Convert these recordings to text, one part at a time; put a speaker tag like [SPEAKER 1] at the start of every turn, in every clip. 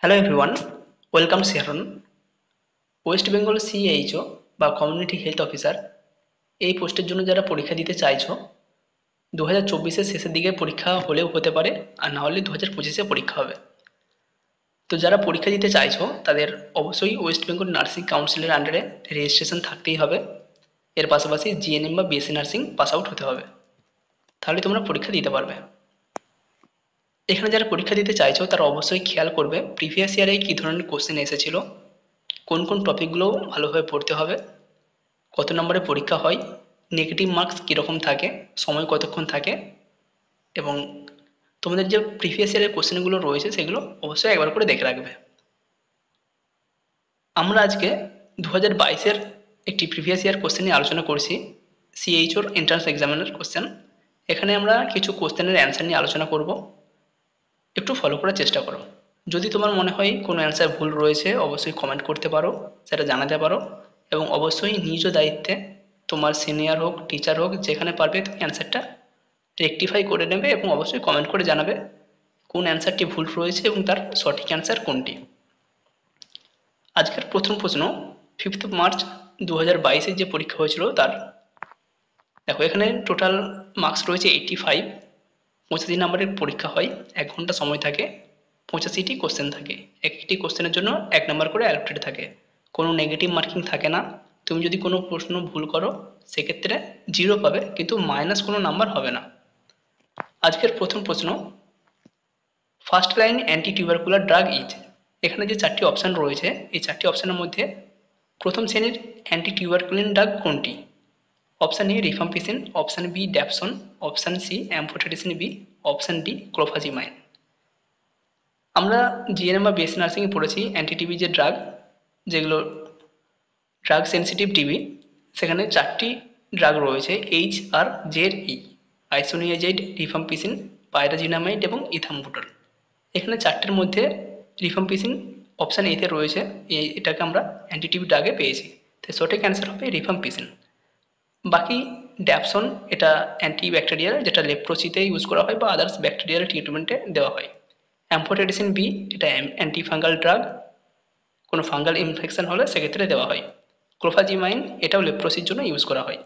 [SPEAKER 1] Hello everyone, welcome Shehran. West Bengal CHO বা community health officer এই পোস্টের জন্য যারা পরীক্ষা দিতে চাইছো, 2024-এর শেষের দিকে পরীক্ষা হলেও হতে পারে, আর না হলে 2025-এ পরীক্ষা হবে। তো যারা পরীক্ষা দিতে চাইছো তাদের অবশ্যই ওয়েস্ট বেঙ্গল নার্সিং কাউন্সিলের আন্ডারে রেজিস্ট্রেশন থাকতেই হবে। এর পাশাপাশি জিএনএম বা বিএসসি নার্সিং পাস আউট হতে হবে, তাহলে তোমরা পরীক্ষা দিতে পারবে। এখানে যারা পরীক্ষা দিতে চাইছো তারা অবশ্যই খেয়াল করবে প্রিভিয়াস ইয়ারে কী ধরনের কোশ্চেন এসেছিল, কোন কোন টপিকগুলো ভালোভাবে পড়তে হবে, কত নম্বরে পরীক্ষা হয়, নেগেটিভ মার্কস কীরকম থাকে, সময় কতক্ষণ থাকে, এবং তোমাদের যে প্রিভিয়াস ইয়ারের কোশ্চেনগুলো রয়েছে সেগুলো অবশ্যই একবার করে দেখে রাখবে। আমরা আজকে 2022-এর একটি প্রিভিয়াস ইয়ার কোশ্চেন নিয়ে আলোচনা করছি, সিএইচওর এন্ট্রান্স এক্সামিনের কোশ্চেন। এখানে আমরা কিছু কোশ্চেনের অ্যান্সার নিয়ে আলোচনা করব, একটু ফলো করার চেষ্টা করো। যদি তোমার মনে হয় কোনো অ্যান্সার ভুল রয়েছে অবশ্যই কমেন্ট করতে পারো, সেটা জানাতে পারো, এবং অবশ্যই নিজ দায়িত্বে তোমার সিনিয়র হোক টিচার হোক যেখানে পারবে তুমি অ্যান্সারটা রেকটিফাই করে নেবে এবং অবশ্যই কমেন্ট করে জানাবে কোন অ্যান্সারটি ভুল রয়েছে এবং তার সঠিক অ্যান্সার কোনটি। আজকের প্রথম প্রশ্ন 5 মার্চ 2022-এর যে পরীক্ষা হয়েছিল তার। দেখো এখানে টোটাল মার্কস রয়েছে 85। 85 নম্বরের পরীক্ষা হয়, 1 ঘন্টা সময় থাকে, 85টি কোশ্চেন থাকে, একটি কোশ্চেনের জন্য 1 নম্বর করে অ্যালোটেড থাকে, কোনো নেগেটিভ মার্কিং থাকে না। তুমি যদি কোনো প্রশ্ন ভুল করো সেক্ষেত্রে 0 পাবে, কিন্তু মাইনাস কোনো নাম্বার হবে না। আজকের প্রথম প্রশ্ন, first line anti tubercular drug is. এখানে যে 4টি অপশান রয়েছে এই 4টি অপশানের মধ্যে প্রথম শ্রেণীর অ্যান্টি টিউবারকুলিন ড্রাগ কোনটি? Option A rifampicin, option B dapsone, option C amphotericin B, option D clofazimine. আমরা জিএনএম বা বিএসসি নার্সিংয়ে পড়েছি অ্যান্টি টিবি যে ড্রাগ, যেগুলো ড্রাগ সেন্সিটিভ টিবি, সেখানে 4টি ড্রাগ রয়েছে H R Z E, isoniazid, rifampicin, pyrazinamide এবং ইথাম্বুটল। এখানে 4টির মধ্যে রিফাম্পিসিন অপশান এতে রয়েছে, এটাকে আমরা অ্যান্টি টিবি ড্রাগে পেয়েছি, তাই সঠিক অ্যান্সার হবে রিফাম্পিসিন। বাকি ড্যাপসন এটা অ্যান্টিব্যাকটেরিয়াল, যেটা লেপ্রোসিতে ইউজ করা হয় বা আদার্স ব্যাকটেরিয়াল ট্রিটমেন্টে দেওয়া হয়। অ্যাম্ফোটেরিসিন বি এটা অ্যান্টিফাঙ্গাল ড্রাগ, কোনো ফাঙ্গাল ইনফেকশন হলে সেক্ষেত্রে দেওয়া হয়। ক্লোফাজিমাইন এটাও লেপ্রোসির জন্য ইউজ করা হয়।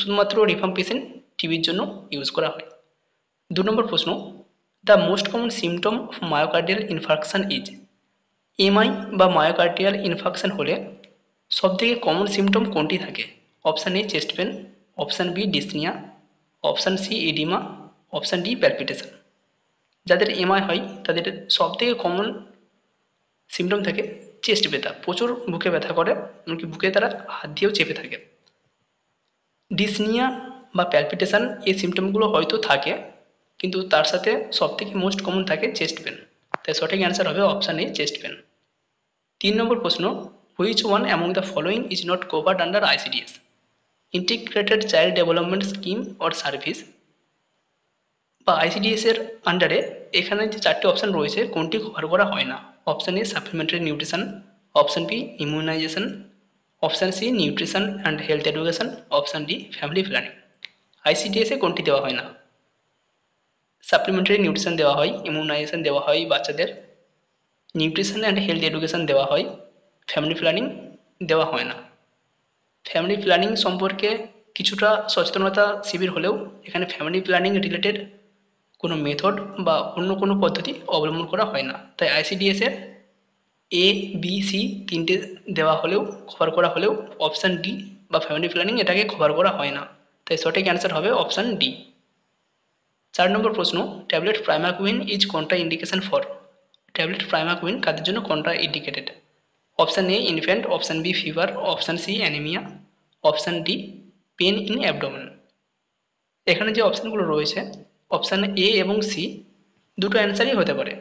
[SPEAKER 1] শুধুমাত্র রিফাম্পিসিন টিবির জন্য ইউজ করা হয়। 2 নম্বর প্রশ্ন, the most common symptom of myocardial infarction is. MI বা মায়োকার্ডিয়াল ইনফার্কশন হলে সবথেকে কমন সিমটম কোনটি থাকে? Option A chest pain, option B dyspnoea, option C oedema, option D palpitation. যাদের এমআই হয় তাদের সবথেকে কমন সিমটম থাকে চেস্ট ব্যথা, প্রচুর বুকে ব্যথা করে, এমনকি বুকে তারা হাত দিয়েও চেপে থাকে। ডিসনিয়া বা প্যালপিটেশন এই সিমটমগুলো হয়তো থাকে, কিন্তু তার সাথে সবথেকে মোস্ট কমন থাকে চেস্ট পেন, তাই সঠিক অ্যান্সার হবে অপশান এ চেস্ট পেন। 3 নম্বর প্রশ্ন, which one among the following is not covered under ICDS? Integrated child development scheme or service বা আইসিডিএস এর আন্ডারে এখানে যে 4টি অপশান রয়েছে কোনটি কভার করা হয় না? Option A supplementary nutrition, option B immunisation, option C nutrition and health education, option D family planning. ICDS এ কোনটি দেওয়া হয় না? সাপ্লিমেন্টারি নিউট্রিশন দেওয়া হয়, ইমিউনাইজেশন দেওয়া হয় বাচ্চাদের, নিউট্রিশন অ্যান্ড হেলথ এডুকেশন দেওয়া হয়, ফ্যামিলি প্ল্যানিং দেওয়া হয় না। ফ্যামিলি প্ল্যানিং সম্পর্কে কিছুটা সচেতনতা শিবির হলেও এখানে ফ্যামিলি প্ল্যানিং রিলেটেড কোনো মেথড বা অন্য কোনো পদ্ধতি অবলম্বন করা হয় না, তাই আইসিডিএস এর এ বি সি 3টে দেওয়া হলেও কভার করা হলেও অপশান ডি বা ফ্যামিলি প্ল্যানিং এটাকে কভার করা হয় না, তাই সঠিক অ্যান্সার হবে অপশান ডি। 4 নম্বর প্রশ্ন, tablet primaquine is contraindication for. Tablet primaquine কাদের জন্য contraindicated? Option A infant, option B fever, option C anaemia, option D pain in abdomen. এখানে যে অপশানগুলো রয়েছে অপশান এ এবং সি দুটো অ্যান্সারই হতে পারে।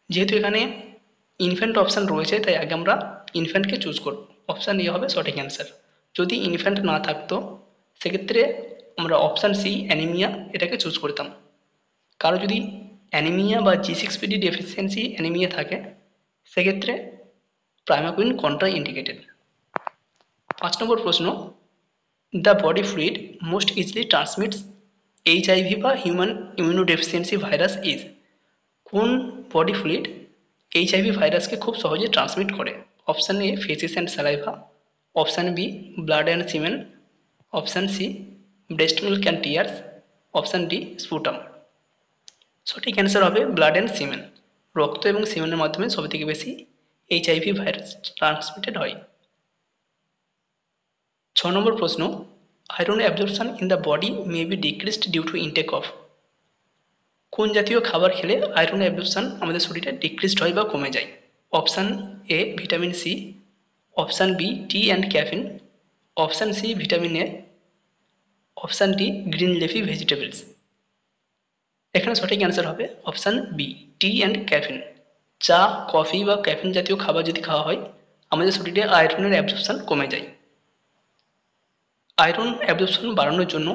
[SPEAKER 1] যেহেতু এখানে ইনফ্যান্ট অপশান রয়েছে তাই আগে আমরা ইনফ্যান্টকে চুজ করব, অপশান এ হবে সঠিক অ্যান্সার। যদি ইনফ্যান্ট না থাকতো সেক্ষেত্রে আমরা অপশান সি অ্যানিমিয়া এটাকে চুজ করতাম। কারো যদি অ্যানিমিয়া বা G6PD ডেফিসিয়েন্সি অ্যানিমিয়া থাকে সেক্ষেত্রে প্রাইমাকুইন কন্ট্রা ইন্ডিকেটেড। 5 নম্বর প্রশ্ন, the body fluid most easily transmits HIV বা হিউম্যান ইমিউনোডেফিসিয়েন্সি ভাইরাস ইজ। কোন বডি ফ্লুইড এইচআইভি ভাইরাসকে খুব সহজে ট্রান্সমিট করে? Option A faeces and saliva, option B blood and semen, option C breast milk and tears, option D sputum. সঠিক answer হবে blood and semen. রক্ত এবং সিমেনের মাধ্যমে সবথেকে বেশি এইচআইভি ভাইরাস ট্রান্সমিটেড হয়। 6 নম্বর প্রশ্ন, iron absorption in the body may be decreased due to intake of. কোন জাতীয় খাবার খেলে আয়রন অ্যাবজর্পশন আমাদের শরীরে ডিক্রিসড হয় বা কমে যায়? Option A vitamin C, option B tea and caffeine, option C vitamin A, option D green leafy vegetables. এখানে সঠিক অ্যান্সার হবে option B tea and caffeine. চা, কফি বা ক্যাফিন জাতীয় খাবার যদি খাওয়া হয় আমাদের শরীরে আয়রনের অ্যাবজর্পশন কমে যায়। আয়রন অ্যাবজর্পশন বাড়ানোর জন্য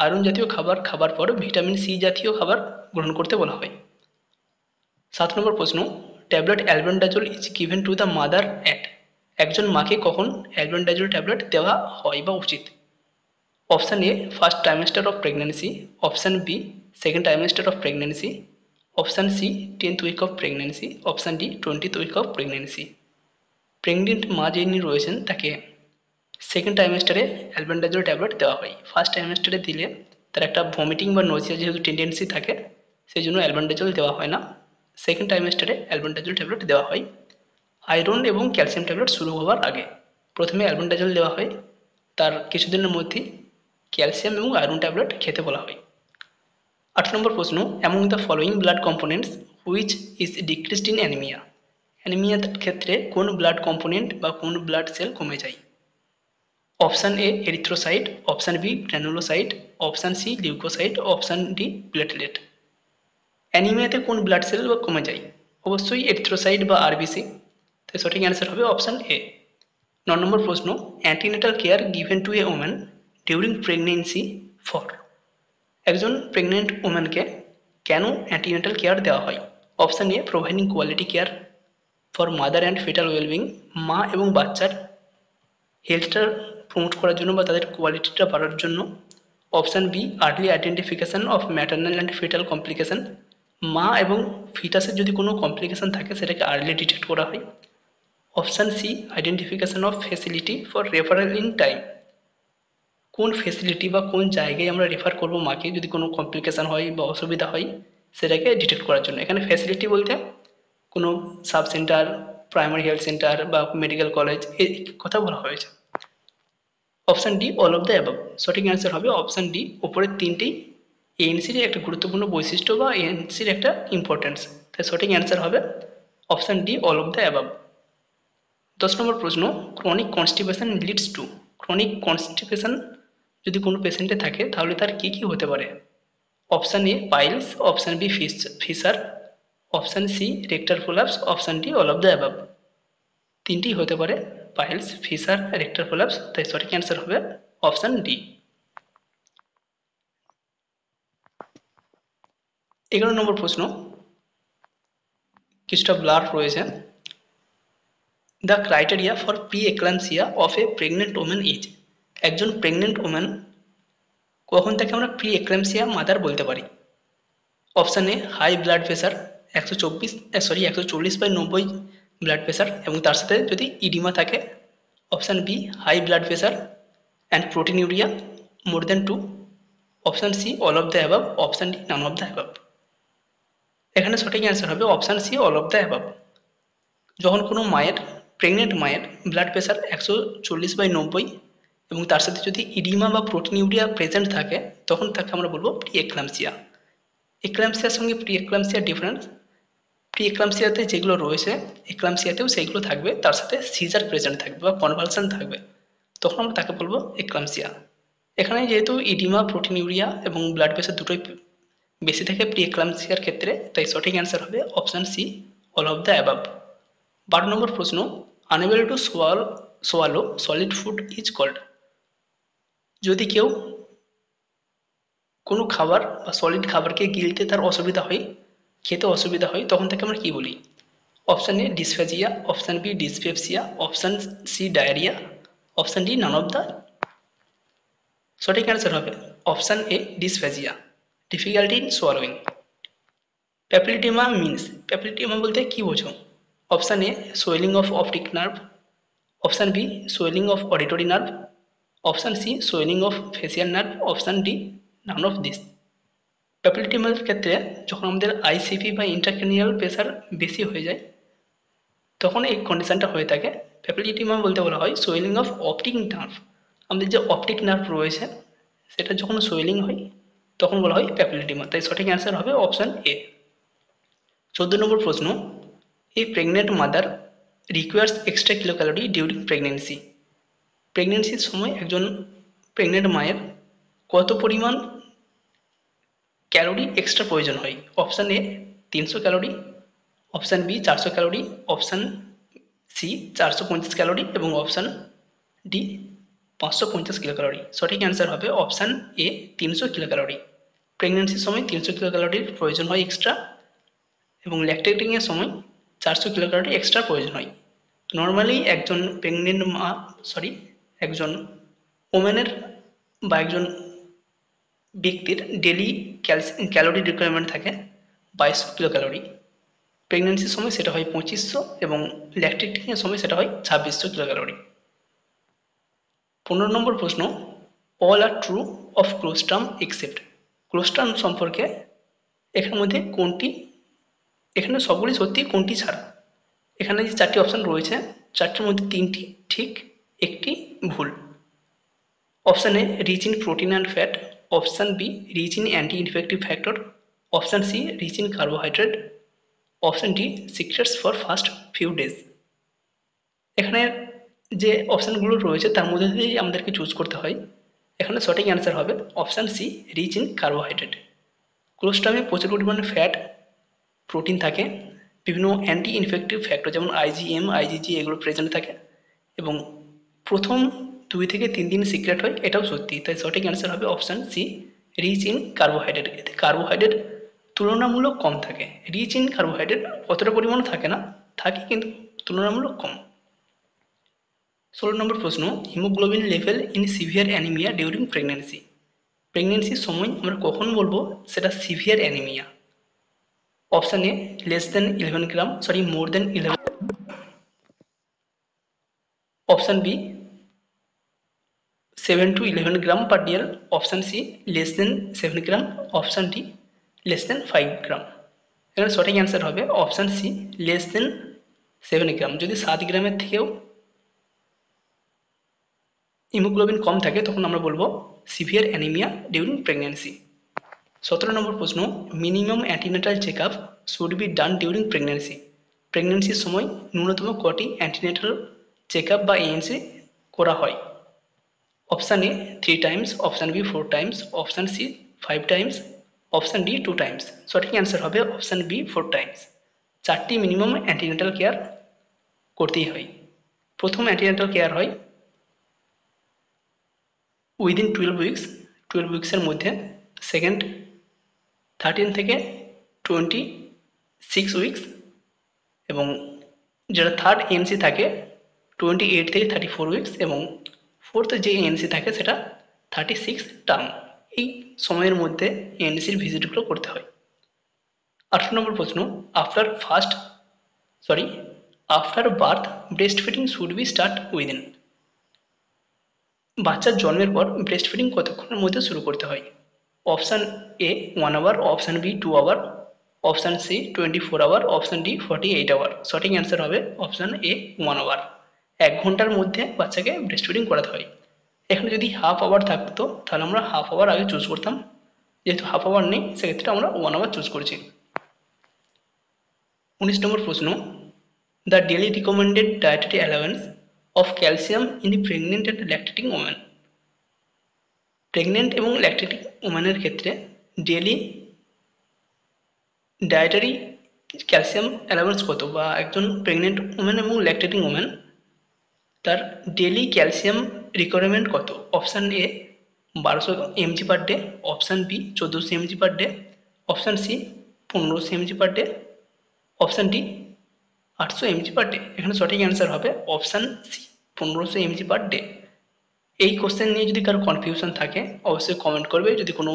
[SPEAKER 1] আয়রন জাতীয় খাবার খাবার পর ভিটামিন সি জাতীয় খাবার গ্রহণ করতে বলা হয়। 7 নম্বর প্রশ্ন, tablet albendazole is given to the mother at. একজন মাকে কখন অ্যালবেন্ডাজোল ট্যাবলেট দেওয়া হয় বা উচিত? Option A first trimester of pregnancy, option B second trimester of pregnancy, option C 10th week of pregnancy, option D 20th week of pregnancy. Pregnant মা যিনি রয়েছেন তাকে সেকেন্ড ট্রাইমেস্টারে অ্যালবেন্ডাজোল ট্যাবলেট দেওয়া হয়। ফার্স্ট ট্রাইমেস্টারে দিলে তার একটা ভমিটিং বা নজিয়া যেহেতু টেন্ডেন্সি থাকে সেই জন্য অ্যালবেন্ডাজোল দেওয়া হয় না। সেকেন্ড ট্রাইমেস্টারে অ্যালবেন্ডাজোল ট্যাবলেট দেওয়া হয় আয়রন এবং ক্যালসিয়াম ট্যাবলেট শুরু হওয়ার আগে। প্রথমে অ্যালবেন্ডাজোল দেওয়া হয়, তার কিছুদিনের মধ্যেই ক্যালসিয়াম এবং আয়রন ট্যাবলেট খেতে বলা হয়। 8 নম্বর প্রশ্ন, among the following blood components which is decreased in anaemia. অ্যানিমিয়ার ক্ষেত্রে কোন ব্লাড কম্পোনেন্ট বা কোন ব্লাড সেল কমে যায়? Option A erythrocyte, option B granulocyte, option C leukocyte, option D platelet. অ্যানিমিয়াতে কোন ব্লাড সেল বা কমে যায়? অবশ্যই এরিথ্রোসাইট বা আরবিসি। তাই সঠিক অ্যান্সার হবে অপশান এ। 9 নম্বর প্রশ্ন, antenatal care given to a woman during pregnancy for. একজন প্রেগনেন্ট ওম্যানকে কেন অ্যান্টিনেটাল কেয়ার দেওয়া হয়? Option A providing quality care for mother and fetal wellbeing, মা এবং বাচ্চার হেলথটা প্রমোট করার জন্য বা তাদের কোয়ালিটিটা বাড়ার জন্য। Option B early identification of maternal and foetal complication, মা এবং ফিটাসের যদি কোনো কমপ্লিকেশান থাকে সেটাকে আর্লি ডিটেক্ট করা হয়। Option C identification of facility for referral in time, কোন ফেসিলিটি বা কোন জায়গায় আমরা রেফার করব মাকে যদি কোনো কমপ্লিকেশান হয় বা অসুবিধা হয় সেটাকে ডিটেক্ট করার জন্য। এখানে ফ্যাসিলিটি বলতে কোনো sub centre, primary health centre বা মেডিকেল কলেজ এই কথা বলা হয়েছে। Option D all of the above. সঠিক অ্যান্সার হবে অপশান ডি। উপরের তিনটেই এএনসির একটা গুরুত্বপূর্ণ বৈশিষ্ট্য বা এএনসির একটা ইম্পর্টেন্স। তাই সঠিক অ্যান্সার হবে option D all of the above. 10 নম্বর প্রশ্ন, chronic constipation leads to. Chronic constipation যদি কোনো পেশেন্টে থাকে তাহলে তার কী কী হতে পারে? Option A piles, option B fissure, option C rectal prolapse, option D all of the above. তিনটি হতে পারে, পাইলস, ফিসার, রেক্টাল প্রোলাপস। তাই সঠিক অ্যান্সার হবে অপশান ডি। 11 নম্বর প্রশ্ন, কিছুটা ব্লার রয়েছে। The criteria for pre eclampsia of a pregnant woman is. একজন প্রেগনেন্ট ওম্যান কখন তাকে আমরা প্রি এক্লাম্পসিয়া মাদার বলতে পারি? Option A high blood pressure 140/90 blood pressure এবং তার সাথে যদি ইডিমা থাকে। Option B high blood pressure and proteinuria more than 2, option C all of the above, option D none of the above. এখানে সঠিক answer হবে option C all of the above. যখন কোনো মায়ের, প্রেগনেন্ট মায়ের ব্লাড প্রেশার 140/90 এবং তার সাথে যদি ইডিমা বা প্রোটিনিউরিয়া প্রেজেন্ট থাকে তখন তাকে আমরা বলবো প্রি এক্লাম্পসিয়া। এক্লাম্পসিয়ার সঙ্গে প্রি এক্লাম্পসিয়ার ডিফারেন্স, প্রি এক্লাম্পসিয়াতে যেগুলো রয়েছে এক্লাম্পসিয়াতেও সেইগুলো থাকবে, তার সাথে সিজার প্রেজেন্ট থাকবে বা কনভালশন থাকবে, তখন আমরা তাকে বলবো এক্লাম্পসিয়া। এখানে যেহেতু ইডিমা, প্রোটিনিউরিয়া এবং ব্লাড প্রেশার দুটোই বেশি থাকে প্রি এক্লাম্পসিয়ার ক্ষেত্রে, তাই সঠিক অ্যান্সার হবে option C all of the above. 12 number প্রশ্ন, unable to swallow solid food is called. যদি কেউ কোনো খাবার বা সলিড খাবারকে গিলতে তার অসুবিধা হয়, খেতে অসুবিধা হয়, তখন তাকে আমরা কী বলি? Option A dysphagia, option B dyspepsia, option C diarrhoea, option D none of the. সঠিক অ্যান্সার হবে option A dysphagia, difficulty in swallowing. Papilloedema means, papilloedema বলতে কী বোঝো? Option A swelling of optic nerve, option B swelling of auditory nerve, option C swelling of facial nerve, option D none of this. প্যাপিলিটিমার ক্ষেত্রে যখন আমাদের ICP বা intracranial pressure বেশি হয়ে যায় তখন এই কন্ডিশনটা হয়ে থাকে। প্যাপিলিটিমা বলতে বলা হয় সোয়েলিং অফ অপটিক নার্ভ। আমাদের যে অপটিক নার্ভ রয়েছে সেটা যখন সোয়েলিং হয় তখন বলা হয় প্যাপিলিটিমা। তাই সঠিক অ্যান্সার হবে অপশান এ। 14 নম্বর প্রশ্ন, a pregnant mother requires extra kilo calorie during pregnancy. প্রেগনেন্সির সময় একজন প্রেগনেন্ট মায়ের কত পরিমাণ ক্যালোরি এক্সট্রা প্রয়োজন হয়? Option A 300 calorie, option B 400 calorie, option C 450 calorie এবং অপশান ডি 550 কিলো ক্যালোরি। সঠিক অ্যান্সার হবে অপশান এ 300 কিলো ক্যালোরি। প্রেগনেন্সির সময় 300 কিলো ক্যালোরির প্রয়োজন হয় এক্সট্রা এবং ল্যাকটেটিংয়ের সময় 400 কিলো ক্যালোরি এক্সট্রা প্রয়োজন হয়। নর্মালি একজন প্রেগনেন্ট একজন ওমেনের বা একজন ব্যক্তির ডেলি ক্যালোরি রিকোয়ারমেন্ট থাকে 2200 কিলো ক্যালোরি। প্রেগনেন্সির সময় সেটা হয় 2500 এবং ল্যাকটেটিংয়ের সময় সেটা হয় 2600 কিলো ক্যালোরি। 15 নম্বর প্রশ্ন, all are true of colostrum except. Colostrum সম্পর্কে এখানের মধ্যে কোনটি, এখানে সবগুলি সত্যি কোনটি ছাড়া? এখানে যে 4টি অপশান রয়েছে 4টির মধ্যে 3টি ঠিক, একটি ভুল। Option A rich in protein and fat, option B rich in anti infective factor, option C rich in carbohydrate, option D secrets for first few days. এখানে যে অপশানগুলো রয়েছে তার মধ্যে দিয়েই আমাদেরকে চুজ করতে হয়। এখানে সঠিক অ্যান্সার হবে option C rich in carbohydrate. ক্লোস্ট্রামে প্রচুর পরিমাণে ফ্যাট, প্রোটিন থাকে, বিভিন্ন অ্যান্টি ইনফেক্টিভ ফ্যাক্টর যেমন আইজিএম, আইজিজি এগুলো প্রেজেন্ট থাকে এবং প্রথম 2 থেকে 3 দিন সিক্রেট হয়, এটাও সত্যি। তাই সঠিক অ্যান্সার হবে option C rich in carbohydrate. এতে কার্বোহাইড্রেট তুলনামূলক কম থাকে। রিচ ইন কার্বোহাইড্রেট অতটা পরিমাণে থাকে না, থাকে কিন্তু তুলনামূলক কম। 16 নম্বর প্রশ্ন, haemoglobin level in severe anaemia during pregnancy. প্রেগনেন্সির সময় আমরা কখন বলবো সেটা severe anaemia? Option A less than 11 gram, more than 11, option B 7 to 11 gram per DL, option C less than 7 gram, option D less than 5 gram. এখানে সঠিক answer হবে option C less than 7 gram. যদি 7 গ্রামের থেকেও haemoglobin কম থাকে তখন আমরা বলবো severe anaemia during pregnancy. 17 number প্রশ্ন, minimum antenatal check up should be done during pregnancy. প্রেগনেন্সির সময় ন্যূনতম কটি অ্যান্টিনেটাল চেক আপ বা এএনসি করা হয়? Option A 3 times, option B 4 times, option C 5 times, option D 2 times. সঠিক অ্যান্সার হবে অপশান বি 4 টাইমস। 4টি মিনিমাম অ্যান্টিনেটাল কেয়ার করতেই হয়। প্রথম অ্যান্টিনেটাল কেয়ার হয় উইদিন 12 উইক্সের মধ্যে, সেকেন্ড 13 থেকে 26 উইক্স এবং যেটা থার্ড এএনসি থাকে 28 থেকে 34 উইক্স এবং ফোর্থ যে এএনসি থাকে সেটা 36 টার্ম। এই সময়ের মধ্যে এএনসির ভিজিটগুলো করতে হয়। 18 নম্বর প্রশ্ন, after birth breast feeding should be start within. বাচ্চার জন্মের পর ব্রেস্ট ফিডিং কতক্ষণের মধ্যে শুরু করতে হয়? Option A 1 hour, option B 2 hour, option C 24 hour, option D 48 hour. সঠিক অ্যান্সার হবে অপশান এ 1 আওয়ার। 1 ঘন্টার মধ্যে বাচ্চাকে ব্রেস্ট ফিডিং করাতে হয়। এখানে যদি হাফ আওয়ার থাকতো তাহলে আমরা হাফ আওয়ার আগে চুজ করতাম, যেহেতু হাফ আওয়ার নেই সেক্ষেত্রে আমরা 1 আওয়ার চুজ করছি। 19 নম্বর প্রশ্ন, the daily recommended dietary allowance of calcium in the pregnant and lactating women. Pregnant এবং ল্যাকটেটিং ওমেনের ক্ষেত্রে ডেলি ডায়েটারি ক্যালসিয়াম অ্যালাওয়েন্স কত, বা একজন প্রেগনেন্ট ওমেন এবং ল্যাকটেটিং ওমেন তার ডেলি ক্যালসিয়াম রিকোয়ারমেন্ট কত? Option A 1200 mg per day, option B 1400 mg per day, option C 1500 mg per day, option D 800 mg per day. এখানে সঠিক answer হবে option C 1500 mg per day. এই question নিয়ে যদি কারো confusion থাকে অবশ্যই কমেন্ট করবে, যদি কোনো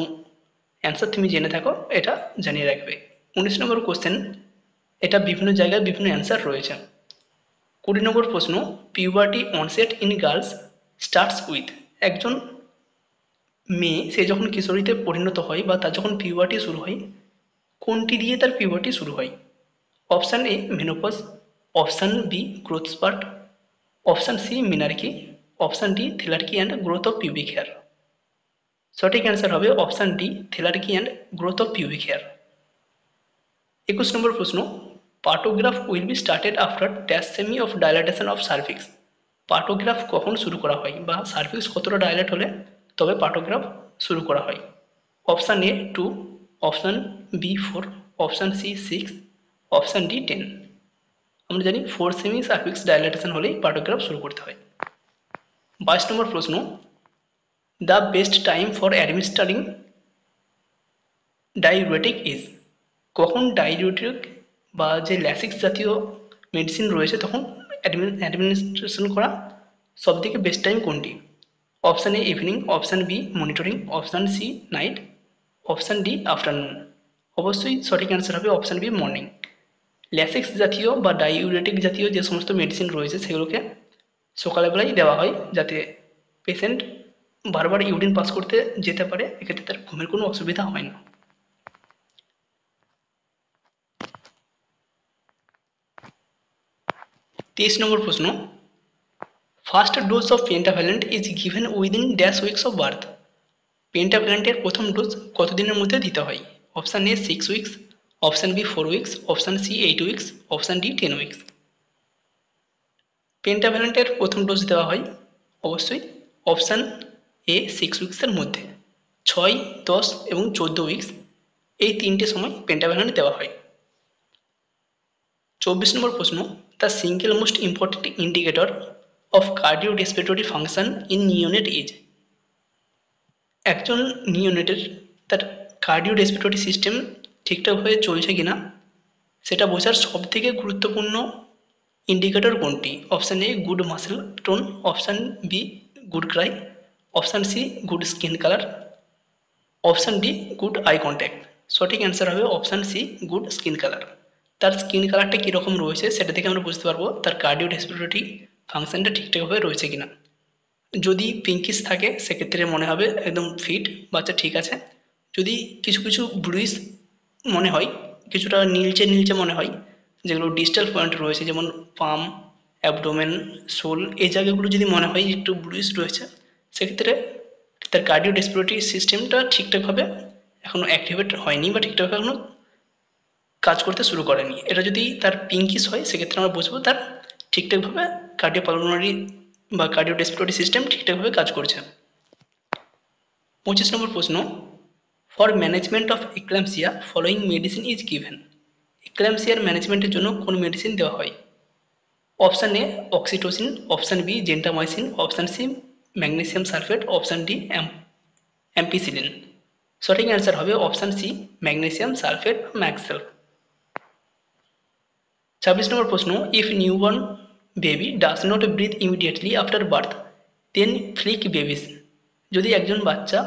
[SPEAKER 1] অ্যান্সার তুমি জেনে থাকো এটা জানিয়ে রাখবে। 19 নম্বর কোশ্চেন, এটা বিভিন্ন জায়গায় বিভিন্ন অ্যান্সার রয়েছে। 20 নম্বর প্রশ্ন, puberty onset in girls starts with. একজন মেয়ে সে যখন কিশোরীতে পরিণত হয় বা তার যখন পিউবার্টি শুরু হয়, কোনটি দিয়ে তার পিউবার্টি শুরু হয়? Option A menopause, option B growth spurt, option C menarche, option D thelarche and growth of pubic hair. সঠিক অ্যান্সার হবে option D thelarche and growth of pubic hair. 21 number প্রশ্ন, partograph will be started after dash cm of dilatation of cervix. Partograph কখন শুরু করা হয় বা cervix কতটা dilate হলে তবে পার্টোগ্রাফ শুরু করা হয়? Option A 2, option B 4, option C 6, option D 10। আমরা জানি 4 সেমি সার্ভিক্স ডাইলেটেশন হলেই পার্টোগ্রাফ শুরু করতে হয়। 22 নম্বর প্রশ্ন, the best time for administering diuretic is. কখন ডাইউরেটিক বা যে ল্যাসিক্স জাতীয় মেডিসিন রয়েছে তখন অ্যাডমিনিস্ট্রেশন করা সবথেকে বেস্ট টাইম কোনটি? Option A evening, option B monitoring, option C night, option D afternoon. অবশ্যই সঠিক অ্যান্সার হবে অপশান বি মর্নিং। ল্যাসিক্স জাতীয় বা ডাইউরেটিক জাতীয় যে সমস্ত মেডিসিন রয়েছে সেগুলোকে সকালবেলায় দেওয়া হয় যাতে পেশেন্ট বারবার ইউরিন পাস করতে যেতে পারে, এক্ষেত্রে তার ঘুমের কোনো অসুবিধা হয় না। 23 নম্বর প্রশ্ন, first dose of pentavalent is given within dash weeks of birth. পেন্টাভ্যালেন্টের প্রথম ডোজ কতদিনের মধ্যে দিতে হয়? Option A 6 weeks, option B 4 weeks, option C 8 weeks, option D 10 weeks. পেন্টাভ্যালেন্টের প্রথম ডোজ দেওয়া হয় অবশ্যই অপশান এ 6 উইকসের মধ্যে। 6, 10 এবং 14 উইকস এই তিনটে সময় পেন্টাভ্যালেন্ট দেওয়া হয়। 24 নম্বর প্রশ্ন, the single most important indicator of cardio respiratory function in neonate is. একজন নিওনেটের তার কার্ডিও রেসপিরেটরি সিস্টেম ঠিকঠাকভাবে চলছে কিনা সেটা বোঝার সবথেকে গুরুত্বপূর্ণ ইন্ডিকেটর কোনটি? Option A good muscle tone, option B good cry, option C good skin colour, option D good eye contact. সঠিক অ্যান্সার হবে option C good skin colour. তার স্কিন কালারটা কীরকম রয়েছে সেটা থেকে আমরা বুঝতে পারবো তার কার্ডিও রেসপিরেটরি ফাংশনটা ঠিকঠাকভাবে রয়েছে কিনা। যদি পিঙ্কিশ থাকে সেক্ষেত্রে মনে হবে একদম ফিট, বাচ্চা ঠিক আছে। যদি কিছু কিছু ব্লুইশ মনে হয়, কিছুটা নীলচে নীলচে মনে হয়, যেগুলো ডিস্টাল পয়েন্ট রয়েছে যেমন পাম, অ্যাবডোমেন, শোল, এই জায়গাগুলো যদি মনে হয় একটু ব্লুইশ রয়েছে সেক্ষেত্রে তার কার্ডিও রেসপিরেটরি সিস্টেমটা ঠিকঠাকভাবে এখনও অ্যাক্টিভেট হয়নি বা ঠিকঠাকভাবে এখনও কাজ করতে শুরু করেনি। এটা যদি তার পিঙ্কিশ হয় সেক্ষেত্রে আমরা বুঝবো তার ঠিকঠাকভাবে কার্ডিওপালমোনারি বা কার্ডিও রেসপিরেটরি সিস্টেম ঠিকঠাকভাবে কাজ করছে। 25 নম্বর প্রশ্ন, for management of eclampsia following medicine is given. এক্লাম্পসিয়ার ম্যানেজমেন্টের জন্য কোন মেডিসিন দেওয়া হয়? Option A oxytocin, option B gentamicin, option C magnesium sulphate, option D ampicillin. সঠিক অ্যান্সার হবে অপশান সি ম্যাগনেসিয়াম সালফেট ম্যাক্সেল। 26 নম্বর প্রশ্ন, if newborn baby does not breathe immediately after birth then flick babies. যদি একজন বাচ্চা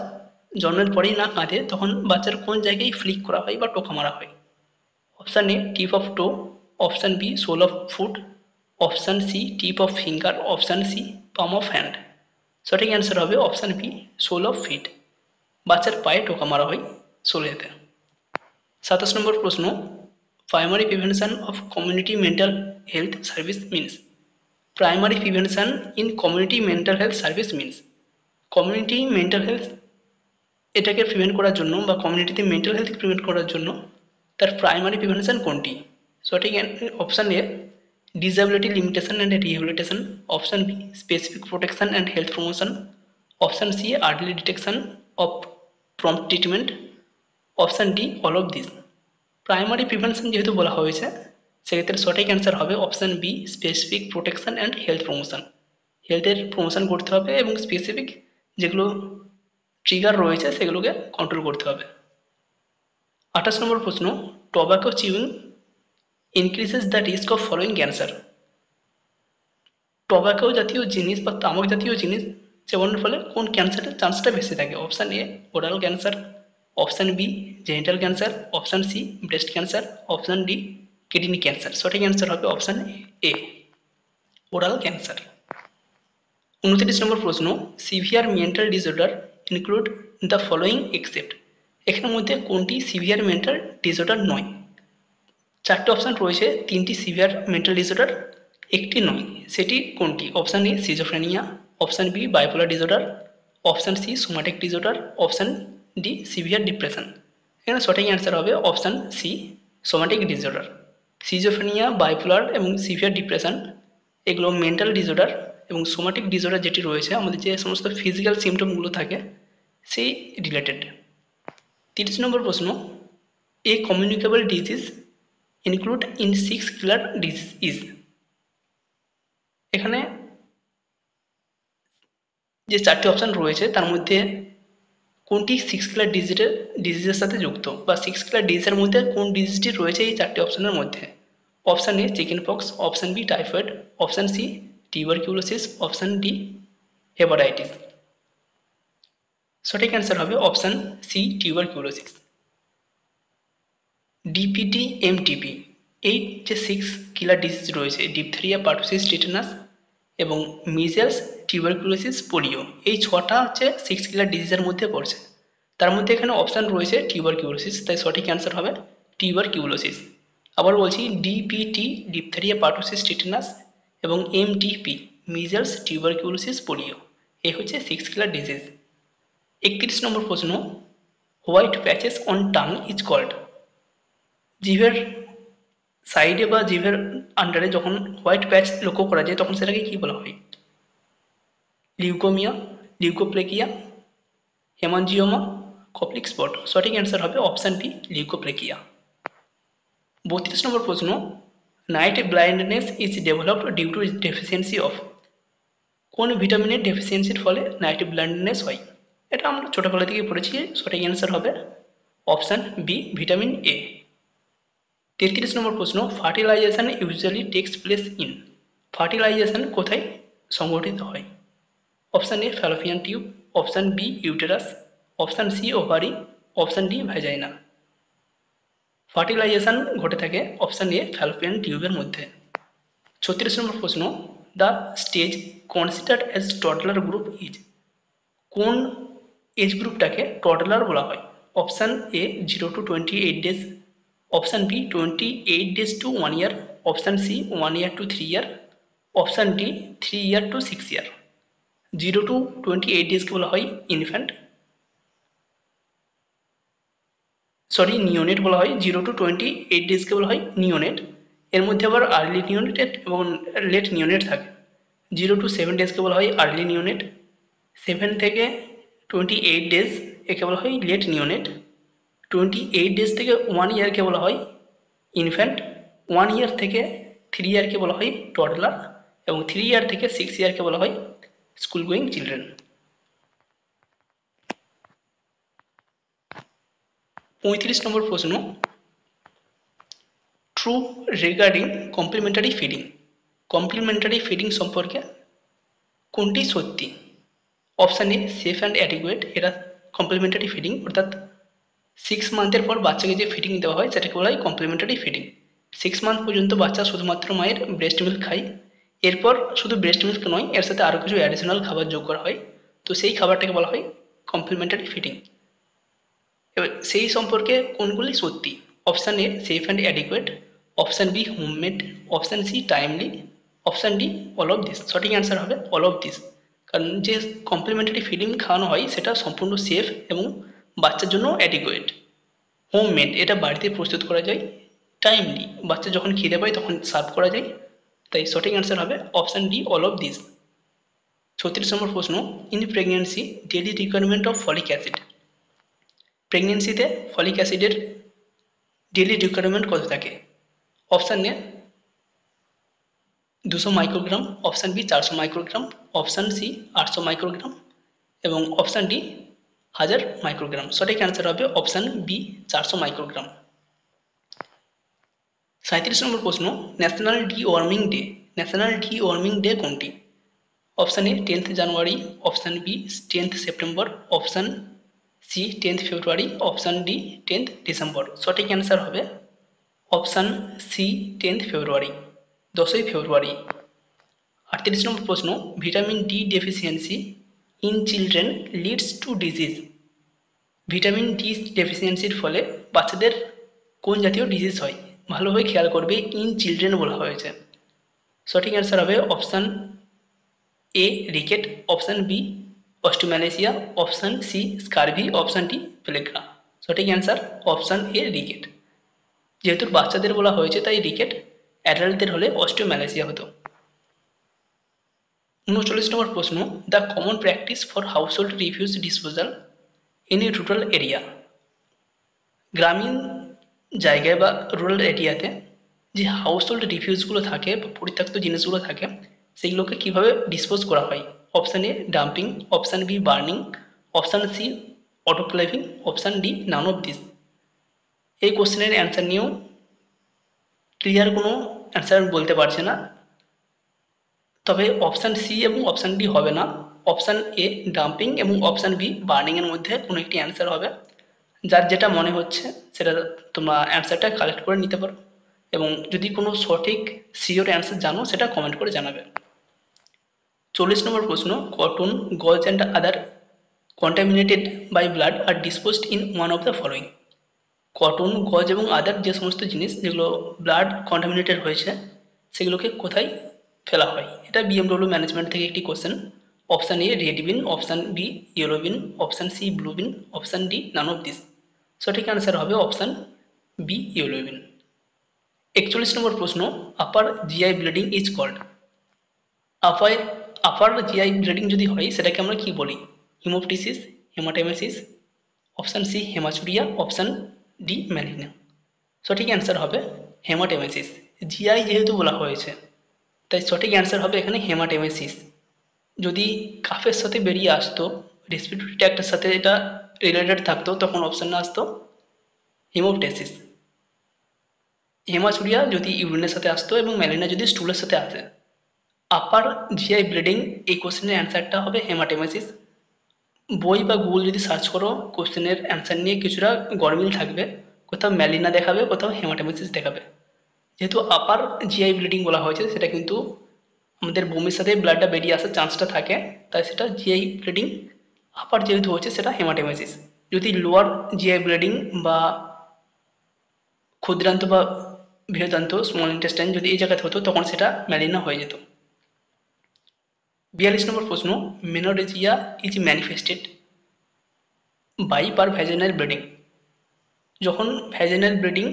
[SPEAKER 1] জন্মের পরেই না কাঁদে তখন বাচ্চার কোন জায়গায় ফ্লিক করা হয় বা টোকা মারা হয়? Option A tip of toe, option B sole of foot, option C tip of finger, option C palm of hand. সঠিক অ্যান্সার হবে option B sole of feet. বাচ্চার পায়ে টোকা মারা হয় সোলেতে। 27 নম্বর প্রশ্ন, primary prevention of community mental health service means. Primary prevention in community mental health service means. Community mental health এটাকে প্রিভেন্ট করার জন্য বা কমিউনিটিতে মেন্টাল হেলথ প্রিভেন্ট করার জন্য তার প্রাইমারি প্রিভেনশন কোনটি? সঠিক option A disability limitation and rehabilitation, option B specific protection and health promotion, option C early detection of prompt treatment, option D all of this. Primary prevention যেহেতু বলা হয়েছে সেক্ষেত্রে সঠিক অ্যান্সার হবে option B specific protection and health promotion. হেলথের promotion করতে হবে এবং স্পেসিফিক যেগুলো ট্রিগার রয়েছে সেগুলোকে কন্ট্রোল করতে হবে। 28 নম্বর প্রশ্ন, tobacco chewing increases the risk of following cancer. Tobacco জাতীয় জিনিস বা তামাক জাতীয় জিনিস সেবনের ফলে কোন ক্যান্সারের চান্সটা বেশি থাকে? Option A oral cancer, option B genital cancer, option C breast cancer, option D kidney cancer. সঠিক অ্যান্সার হবে option A, oral cancer. 29 number প্রশ্ন, severe mental disorder include the following except. এখানের মধ্যে কোনটি সিভিয়ার মেন্টাল ডিসঅর্ডার নয়? চারটে option রয়েছে, তিনটি সিভিয়ার মেন্টাল ডিসঅর্ডার, একটি নয়, সেটি কোনটি? Option A schizophrenia, option B bipolar disorder, option C somatic disorder, option D severe depression. এখানে সঠিক অ্যান্সার হবে option C somatic disorder. Schizophrenia, bipolar এবং সিভিয়ার ডিপ্রেশন এগুলো মেন্টাল ডিসঅর্ডার, এবং সোম্যাটিক ডিসঅর্ডার যেটি রয়েছে আমাদের যে সমস্ত ফিজিক্যাল সিমটমগুলো থাকে সেই রিলেটেড। 30 নম্বর প্রশ্ন, a communicable disease include in 6 killer disease. এখানে যে চারটি অপশান রয়েছে তার মধ্যে কোনটি 6 কিলার ডিজিজের সাথে যুক্ত, বা 6 কিলার ডিজিজের মধ্যে কোন ডিজিজটি রয়েছে এই চারটি অপশানের মধ্যে? Option A chicken pox, option B typhoid, option C tuberculosis, option D hepatitis. সঠিক অ্যান্সার হবে option C tuberculosis. DPT, MTP, এই যে 6 কিলার ডিজিজ রয়েছে, ডিপথেরিয়া, পার্টুসিস, টিটানাস এবং মিজেলস, টিউবারকুলোসিস, পোলিও, এই ছটা হচ্ছে 6 কিলার ডিজিজের মধ্যে পড়ছে। তার মধ্যে এখানে অপশান রয়েছে টিউবারকিউলোসিস, তাই সঠিক অ্যান্সার হবে টিউবারকিউলোসিস। আবার বলছি, ডিপিটি ডিপথেরিয়া, পার্টুসিস, টিটানাস এবং এমটিপি মিজেলস, টিউবারকিউলোসিস, পোলিও, এই হচ্ছে 6 কিলার ডিজিজ। 31 নম্বর প্রশ্ন, white patches on tongue is called. জিভের সাইডে বা জিভের আন্ডারে যখন হোয়াইট প্যাচ লক্ষ্য করা যায় তখন সেটাকে কি বলা হয়? Leukaemia, leukoplakia, haemangioma, Koplik spot. সঠিক অ্যান্সার হবে অপশান বি লিউকোপ্লেকিয়া। 32 নম্বর প্রশ্ন, night blindness is developed due to deficiency of. কোন ভিটামিনের ডেফিসিয়েন্সির ফলে নাইট ব্লাইন্ডনেস হয়? এটা আমরা ছোটোবেলা থেকে পড়েছি, সঠিক অ্যান্সার হবে option B vitamin A. 33 number প্রশ্ন, fertilization usually takes place in. Fertilization কোথায় সংঘটিত হয়? Option A fallopian tube, option B uterus, option C ovary, option D vagina. Fertilization ঘটে থাকে অপশান এ ফ্যালোপিয়ান টিউবের মধ্যে। 36 নম্বর প্রশ্ন, the stage considered as toddler group is. কোন age গ্রুপটাকে টডলার বলা হয়? Option A 0 to 28 days, option B 28 days to 1 year, option C 1 year to 3 year, option D 3 year to 6 year। 0 to 28 daysকে বলা হয় ইনফ্যান্ট, নিওনেট বলা হয়। 0 to 28 daysকে বলা হয় নিওনেট। এর মধ্যে আবার আর্লি নিওনেট এবং লেট নিওনেট থাকে। 0 to 7 daysকে বলা হয় আর্লি নিওনেট, 7 থেকে 28 days একে বলা হয় লেট নিওনেট, 28 days থেকে 1 yearকে বলা হয় ইনফ্যান্ট, 1 year থেকে 3 yearকে বলা হয় টডলার, এবং 3 year থেকে 6 yearকে বলা হয় স্কুল গোয়িং চিলড্রেন। 35 নম্বর প্রশ্ন, true regarding complimentary feeding. Complimentary feeding সম্পর্কে কোনটি সত্যি? Option A safe and adequate, এটা কমপ্লিমেন্টারি ফিডিং, অর্থাৎ 6 মান্থের পর বাচ্চাকে যে ফিডিং দেওয়া হয় সেটাকে বলা হয় কমপ্লিমেন্টারি ফিডিং। 6 মান্থ পর্যন্ত বাচ্চা শুধুমাত্র মায়ের ব্রেস্ট মিল্ক খায়, এরপর শুধু ব্রেস্ট মিল্ক নয়, এর সাথে আরও কিছু অ্যাডিশনাল খাবার যোগ করা হয়, তো সেই খাবারটাকে বলা হয় কমপ্লিমেন্টারি ফিডিং। এবার সেই সম্পর্কে কোনগুলি সত্যি? Option A safe and adequate, option B homemade, option C timely, option D all of this. সঠিক অ্যান্সার হবে অল অফ দিস, কারণ যে কমপ্লিমেন্টারি ফিডিং খাওয়ানো হয় সেটা সম্পূর্ণ সেফ এবং বাচ্চার জন্য অ্যাডিকুয়েট। হোমমেড, এটা বাড়িতে প্রস্তুত করা যায়, টাইমলি, বাচ্চা যখন খিদে পায় তখন সার্ভ করা যায়, তাই সঠিক অ্যান্সার হবে option D all of this. 36 number প্রশ্ন, in pregnancy daily requirement of folic acid. প্রেগনেন্সিতে ফলিক অ্যাসিডের ডেইলি রিকোয়ারমেন্ট কত থাকে? Option A 200 microgram, option B 400 microgram, option C 800 microgram এবং অপশান ডি 1000 মাইক্রোগ্রাম। সঠিক অ্যান্সার হবে অপশান বি 400 মাইক্রোগ্রাম। 37 নম্বর প্রশ্ন, national deworming day. National deworming day কোনটি? Option A 10th January, option B 10th September, option C 10th February, option D 10th December. সঠিক answer হবে option C 10 February, 10ই ফেব্রুয়ারি। 38 number প্রশ্ন, vitamin D deficiency in children leads to disease. Vitamin D ডেফিসিয়েন্সির ফলে বাচ্চাদের কোন জাতীয় ডিজিজ হয়? ভালোভাবে খেয়াল করবে, ইন চিলড্রেন বলা হয়েছে। সঠিক অ্যান্সার হবে option A rickets, option B osteomalacia, option C scurvy, option D pellagra. সঠিক অ্যান্সার অপশান এ রিকেট। যেহেতু বাচ্চাদের বলা হয়েছে তাই রিকেট, অ্যাডাল্টদের হলে অস্টিওম্যালেশিয়া হতো। 39 নম্বর প্রশ্ন, the common practice for household refuse disposal in a rural area. গ্রামীণ জায়গায় বা রুরাল এরিয়াতে যে হাউসহোল্ড রিফিউজগুলো থাকে বা পরিত্যক্ত জিনিসগুলো থাকে সেগুলোকে কীভাবে ডিসপোজ করা হয়? Option A dumping, option B burning, option C autoclaving, option D none of this. এই কোশ্চেনের অ্যান্সার নিয়েও ক্লিয়ার কোনো অ্যান্সার বলতে পারছে না, তবে অপশান সি এবং অপশান ডি হবে না, অপশান এ ডাম্পিং এবং অপশান বি বার্নিংয়ের মধ্যে কোনো একটি অ্যান্সার হবে। যার যেটা মনে হচ্ছে সেটা তোমরা অ্যান্সারটা কালেক্ট করে নিতে পারো, এবং যদি কোনো সঠিক সিওর অ্যান্সার জানো সেটা কমেন্ট করে জানাবে। 40 নম্বর প্রশ্ন, cotton, gauze and other contaminated by blood are disposed in one of the following. Cotton, gauze এবং আদার যে সমস্ত জিনিস যেগুলো ব্লাড কন্টামিনেটেড হয়েছে সেগুলোকে কোথায় ফেলা হয়? এটা বিএমডব্লিউ ম্যানেজমেন্ট থেকে একটি question. Option A red bin, option B yellow bin, option C blue bin, option D none of this. সঠিক অ্যান্সার হবে option B yellow bin. 41 number প্রশ্ন, upper GI bleeding is called. Upper GI bleeding যদি হয় সেটাকে আমরা কি বলি? Haemoptysis, haematemesis, option C haematuria, option D melaena. সঠিক অ্যান্সার হবে হেমাটেমেসিস। জিআই যেহেতু বলা হয়েছে তাই সঠিক অ্যান্সার হবে এখানে হেমাটেমেসিস। যদি কাফের সাথে বেরিয়ে আসতো, রেসপিরেটরি ট্র্যাক্টের সাথে এটা রিলেটেড থাকতো, তখন অপশানে আসতো হিমোপটেসিস। হেমাচুরিয়া যদি ইউরিনের সাথে আসতো এবং ম্যালিনা যদি স্টুলের সাথে আসে। আপার জিআই ব্লিডিং এই কোশ্চেনের অ্যান্সারটা হবে হেমাটেমেসিস। বই বা গুগল যদি সার্চ করো কোশ্চেনের অ্যান্সার নিয়ে কিছুটা গরমিল থাকবে, কোথাও ম্যালিনা দেখাবে, কোথাও হেমাটেমেসিস দেখাবে। যেহেতু আপার জিআই ব্লিডিং বলা হয়েছে সেটা কিন্তু আমাদের বমির সাথে ব্লাডটা বেরিয়ে আসার চান্সটা থাকে, তাই সেটা জিআই ব্লিডিং। আপার যেহেতু হচ্ছে সেটা হেমাটেমেসিস। যদি লোয়ার জিআই ব্লিডিং বা ক্ষুদ্রান্ত বা বৃহদান্ত স্মল ইন্টেস্টাইন যদি এই জায়গাতে হতো তখন সেটা ম্যালিনা হয়ে যেত। 42 নম্বর প্রশ্ন, menorrhagia is manifested by per vaginal bleeding. যখন ভ্যাজিনাল ব্লিডিং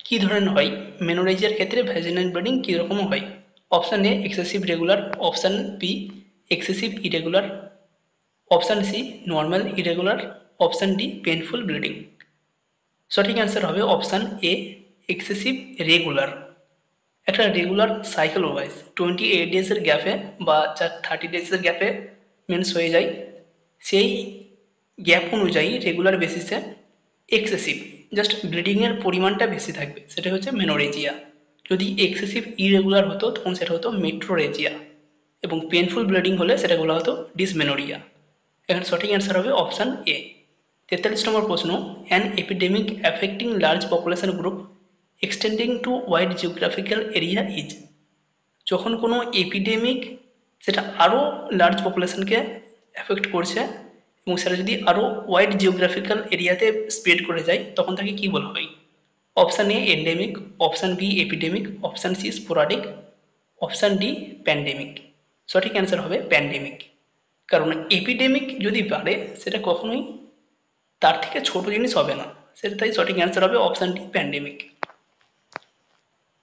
[SPEAKER 1] কী ধরনের হয়? মেনোরেজিয়ার ক্ষেত্রে ভ্যাজিনাল ব্লিডিং কী রকম হয়? Option A excessive regular, option B excessive irregular, option C normal irregular, option D painful bleeding. সঠিক অ্যান্সার হবে অপশান এ এক্সেসিভ রেগুলার। একটা রেগুলার সাইকেল ওয়াইজ 28 ডেজের গ্যাপে বা 30 ডেজের গ্যাপে মেন্স হয়ে যায়, সেই গ্যাপ অনুযায়ী রেগুলার বেসিসে এক্সেসিভ জাস্ট ব্লিডিংয়ের পরিমাণটা বেশি থাকবে, সেটা হচ্ছে মেনোরেজিয়া। যদি এক্সেসিভ ইরেগুলার হতো তখন সেটা হতো মেট্রোরেজিয়া, এবং পেনফুল ব্লিডিং হলে সেটা বলা হতো ডিসমেনোরিয়া। এখানে সঠিক অ্যান্সার হবে অপশান এ। 43 নম্বর প্রশ্ন, an epidemic affecting large population group extending to wide geographical area is. যখন কোনো এপিডেমিক সেটা আরও লার্জ পপুলেশনকে অ্যাফেক্ট করছে এবং সেটা যদি আরও ওয়াইড জিওগ্রাফিক্যাল এরিয়াতে স্প্রেড করে যায় তখন তাকে কী বলা হয়? Option A endemic, option B epidemic, option C sporadic, option D pandemic. সঠিক অ্যান্সার হবে প্যান্ডেমিক। কারণ এপিডেমিক যদি বাড়ে সেটা কখনোই তার থেকে ছোট জিনিস হবে না, সেটা তাই সঠিক অ্যান্সার হবে অপশান ডি প্যান্ডেমিক।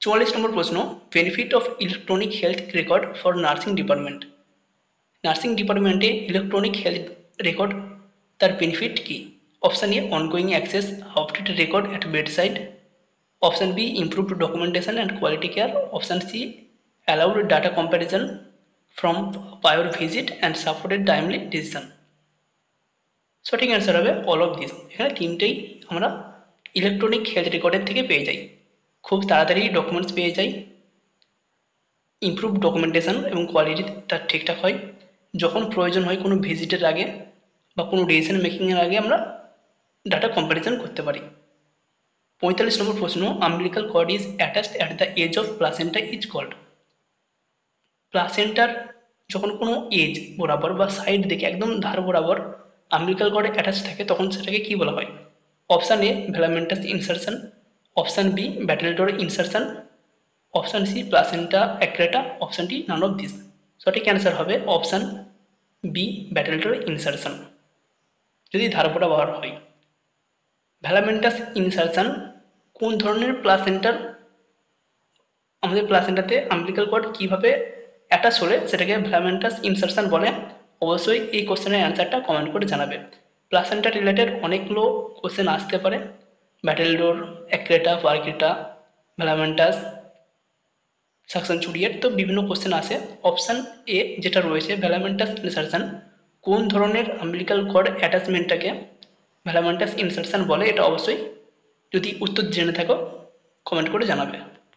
[SPEAKER 1] 44 নম্বর প্রশ্ন, benefit of electronic health record for nursing department. Nursing ডিপার্টমেন্টে ইলেকট্রনিক হেলথ রেকর্ড তার বেনিফিট কি? Option A ongoing access update record at bedside, option B improved documentation and quality care, option C allowed data comparison from prior visit and supported timely decision. সঠিক answer হবে all of this. এখানে তিনটেই আমরা electronic health রেকর্ডের থেকে পেয়ে যাই। খুব তাড়াতাড়ি ডকুমেন্টস পেয়ে যাই, ইমপ্রুভ ডকুমেন্টেশন এবং কোয়ালিটি তার ঠিকঠাক হয়, যখন প্রয়োজন হয় কোনো ভিজিটের আগে বা কোনো ডিসিশন মেকিংয়ের আগে আমরা ডাটা কম্প্যারিজন করতে পারি। 45 নম্বর প্রশ্ন, umbilical cord is attached at the edge of placenta is called। প্লাসেন্টার যখন কোনো এজ বরাবর বা সাইড দিকে একদম ধার বরাবর umbilical cord অ্যাটাচ থাকে তখন সেটাকে কি বলা হয়? Option A velamentous insertion, option B battledore insertion, option C placenta accreta, option D none of this. সঠিক অ্যান্সার হবে অপশান বি ব্যাটেলডোর ইনসারশন, যদি ধার বরাবর হয়। ভ্যালামেন্টাস ইনসারশন কোন ধরনের প্লাসেন্টার, আমাদের প্লাসেন্টাতে umbilical cord কিভাবে অ্যাটাচ হলে সেটাকে ভ্যালামেন্টাস ইনসারশন বলে? অবশ্যই এই কোশ্চেনের অ্যান্সারটা কমেন্ট করে জানাবে। প্লাসেন্টা রিলেটেড অনেকগুলো কোশ্চেন আসতে পারে, ব্যাটেলডোর, অ্যাক্রেটা, পারকিটা, ভ্যালামেন্টাস, সাকশন চুরিয়েট, তো বিভিন্ন কোশ্চেন আসে। অপশান এ যেটা রয়েছে ভ্যালামেন্টাস ইনসারশন, কোন ধরনের umbilical cord অ্যাটাচমেন্টটাকে ভ্যালামেন্টাস ইনসারশন বলে, এটা অবশ্যই যদি উত্তর জেনে থাকো কমেন্ট করে জানাবে।